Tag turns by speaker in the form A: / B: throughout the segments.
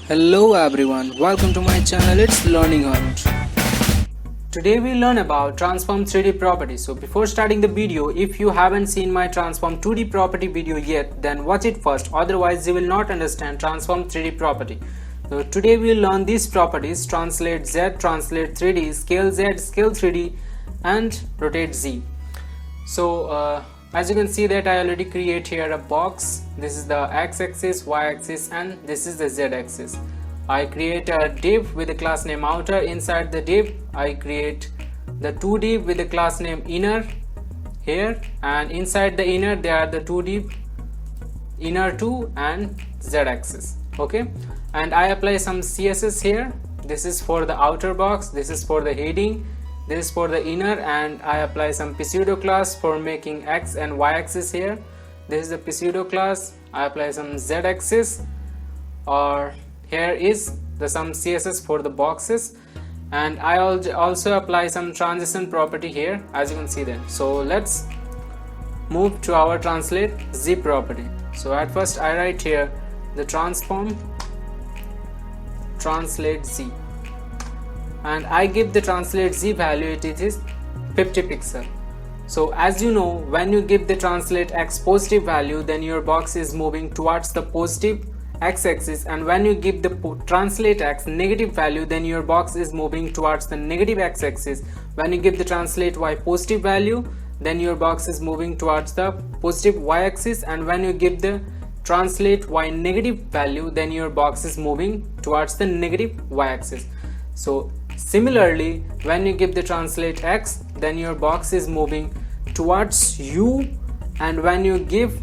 A: Hello everyone, welcome to my channel. It's Learning Hunt. Today we learn about transform 3D property. So before starting the video, if you haven't seen my transform 2D property video yet, then watch it first, otherwise you will not understand transform 3D property. So today we will learn these properties: translate Z, translate 3D, scale Z, scale 3D, and rotate Z. So as you can see that I already create here a box. This is the x-axis, y-axis, and this is the z-axis. I create a div with the class name outer. Inside the div I create the two div with the class name inner here, and inside the inner there are the two div inner 2 and z-axis. Okay, and I apply some CSS here. This is for the outer box, this is for the heading, this is for the inner, and I apply some pseudo class for making x and y axis here. This is the pseudo class. I apply some z axis, or here is the some CSS for the boxes, and I also apply some transition property here, as you can see there. So let's move to our translate z property. So at first I write here the transform translate z, and I give the translate z value, it is 50 pixel. So as you know, when you give the translate x positive value, then your box is moving towards the positive x-axis, and when you give the translate x negative value, then your box is moving towards the negative x-axis. When you give the translate y positive value, then your box is moving towards the positive y-axis, and when you give the translate y negative value, then your box is moving towards the negative y-axis. So similarly, when you give the translate x, then your box is moving towards you, and when you give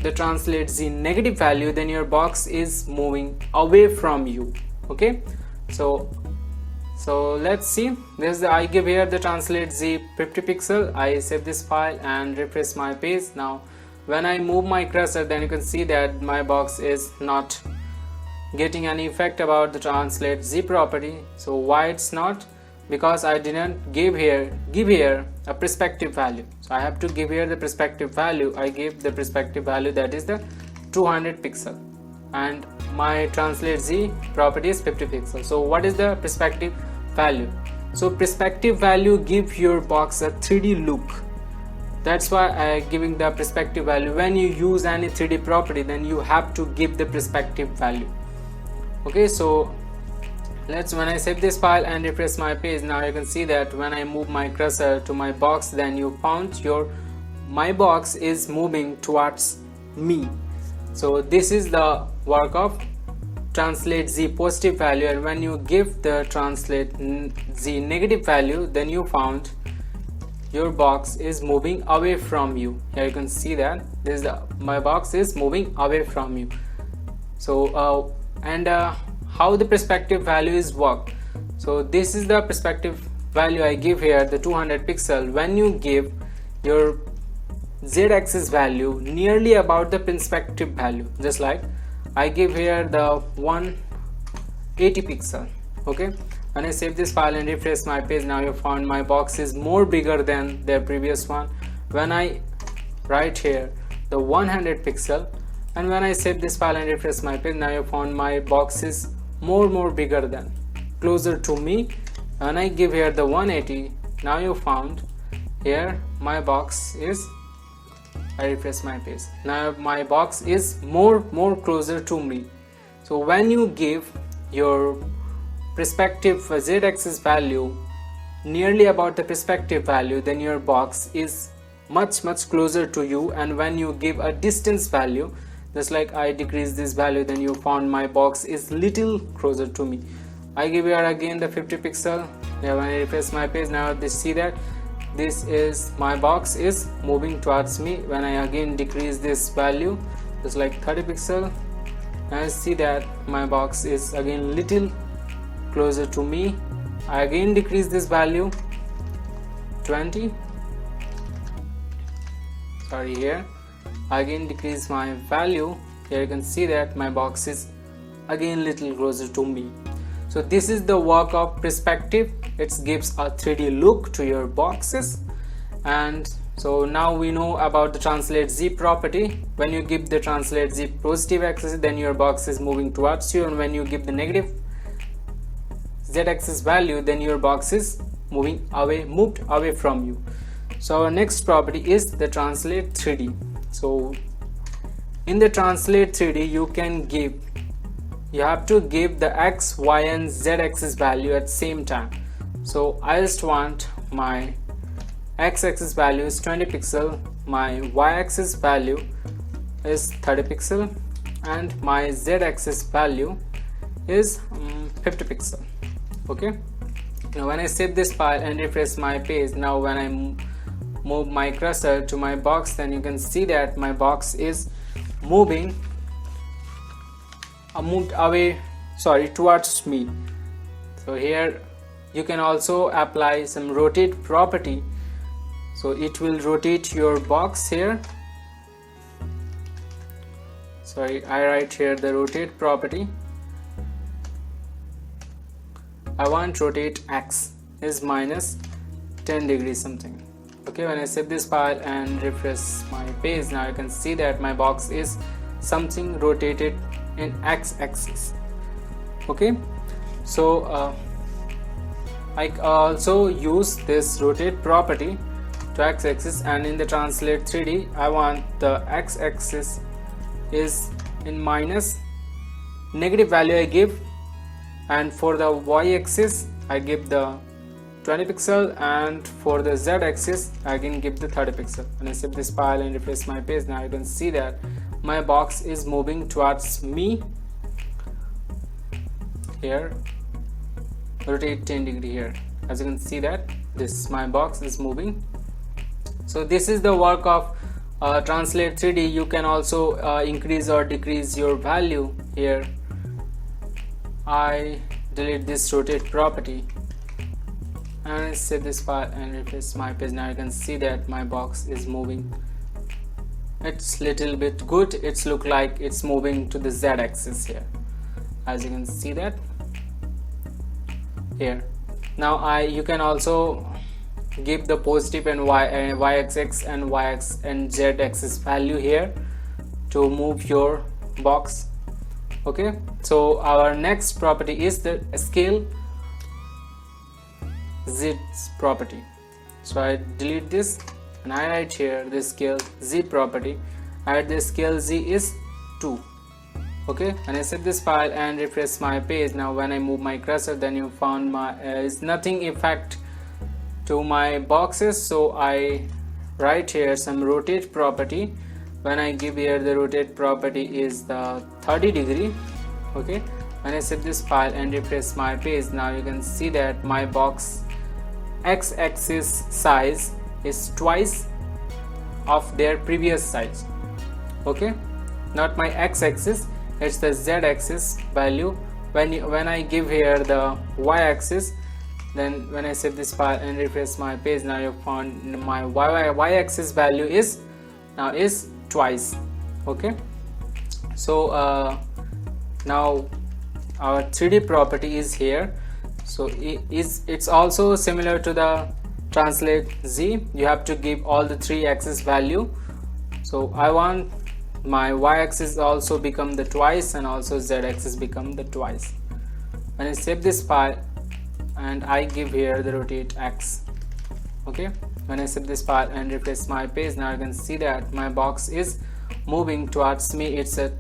A: the translate z negative value, then your box is moving away from you. Okay, so let's see. This is the, I give here the translate z 50 pixel. I save this file and refresh my page. Now when I move my cursor, then you can see that my box is not getting any effect about the translate z property. So why it's not? Because I didn't give here a perspective value. So I have to give here the perspective value. I give the perspective value, that is the 200 pixel, and my translate z property is 50 pixel. So what is the perspective value? So perspective value give your box a 3D look. That's why I giving the perspective value. When you use any 3D property, then you have to give the perspective value. Okay, so when I save this file and refresh my page, now you can see that when I move my cursor to my box, then you found my box is moving towards me. So this is the work of translate z positive value, and when you give the translate z negative value, then you found your box is moving away from you. Here you can see that this is my box is moving away from you. So how the perspective value is work. So this is the perspective value I give here, the 200 pixel. When you give your z-axis value nearly about the perspective value, just like I give here the 180 pixel. Okay, when I save this file and refresh my page, now you found my box is more bigger than the previous one. When I write here the 100 pixel, and when I save this file and refresh my page, now you found my box is more bigger than, closer to me. When I give here the 180, now you found here my box is, I refresh my page, now my box is more closer to me. So when you give your perspective z-axis value nearly about the perspective value, then your box is much closer to you. And when you give a distance value, just like I decrease this value, then you found my box is little closer to me. I give here again the 50 pixel. Now when I refresh my page, now they see that this is my box is moving towards me. When I again decrease this value, just like 30 pixel, now I see that my box is again little closer to me. I again decrease this value 20, sorry, here I again decrease my value. Here you can see that my box is again little closer to me. So this is the work of perspective. It gives a 3D look to your boxes. And So now we know about the translate z property. When you give the translate z positive axis, then your box is moving towards you, and when you give the negative z axis value, then your box is moved away from you. So our next property is the translate 3d. So in the translate 3d, you have to give the x, y and z axis value at same time. So I just want my x-axis value is 20 pixel, my y-axis value is 30 pixel, and my z-axis value is 50 pixel. Okay, now when I save this file and refresh my page, now when I move my cursor to my box, then you can see that my box is moved away, towards me. So here you can also apply some rotate property. So it will rotate your box here. I write here the rotate property. I want rotate x is minus 10 degrees something. Okay, when I save this file and refresh my page, now you can see that my box is something rotated in x-axis. Okay, so I also use this rotate property to x-axis, and in the translate 3d I want the x-axis is in minus negative value I give, and for the y-axis I give the 20 pixel, and for the z-axis I can give the 30 pixel. When I save this file and refresh my page, now you can see that my box is moving towards me here, rotate 10 degree here. As you can see that my box is moving. So this is the work of translate 3d. You can also increase or decrease your value here. I delete this rotate property and I save this file and refresh my page. Now you can see that my box is moving. It's little bit good. It's look like it's moving to the z-axis here, as you can see that here. Now you can also give the positive and y-axis and y-axis and z-axis value here to move your box. Okay, so our next property is the scale z property. So I delete this and I write here the scale z property. I write the scale z is 2. Okay, and I save this file and refresh my page. Now when I move my cursor, then you found my is nothing effect to my boxes. So I write here some rotate property. When I give here the rotate property is the 30 degree. Okay, when I save this file and refresh my page, now you can see that my box x-axis size is twice of their previous size. Okay, not my x-axis, it's the z-axis value. When I give here the y-axis, then when I save this file and refresh my page, now you found my y-axis value is now is twice. Okay, so now our 3d property is here. So it's also similar to the translate z. You have to give all the 3 axis value. So I want my y-axis also become the twice and also z-axis become the twice. When I save this file and I give here the rotate x. Okay, when I save this file and refresh my page, now you can see that my box is moving towards me. It's a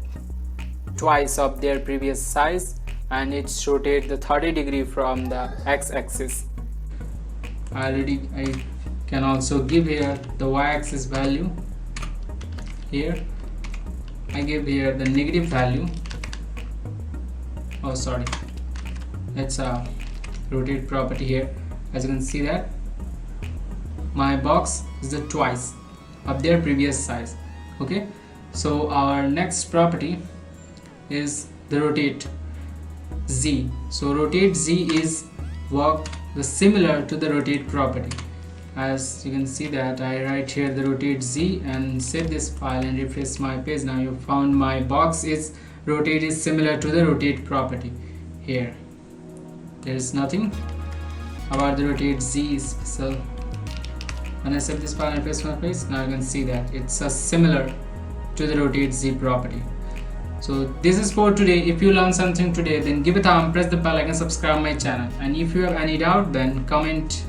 A: twice of their previous size, and it's rotate the 30 degree from the x-axis. I can also give here the y-axis value. Here I give here the negative value. Oh sorry, it's a rotate property here. As you can see that my box is the twice of their previous size. Okay, so our next property is the rotate z. So rotate z is work the similar to the rotate property. As you can see that I write here the rotate z and save this file and refresh my page. Now you found my box is rotate is similar to the rotate property. Here there is nothing about the rotate z special. When I save this file and paste my place, now you can see that it's similar to the rotate Z property. So this is for today. If you learned something today, then give a thumb, press the bell icon, subscribe my channel, and if you have any doubt, then comment.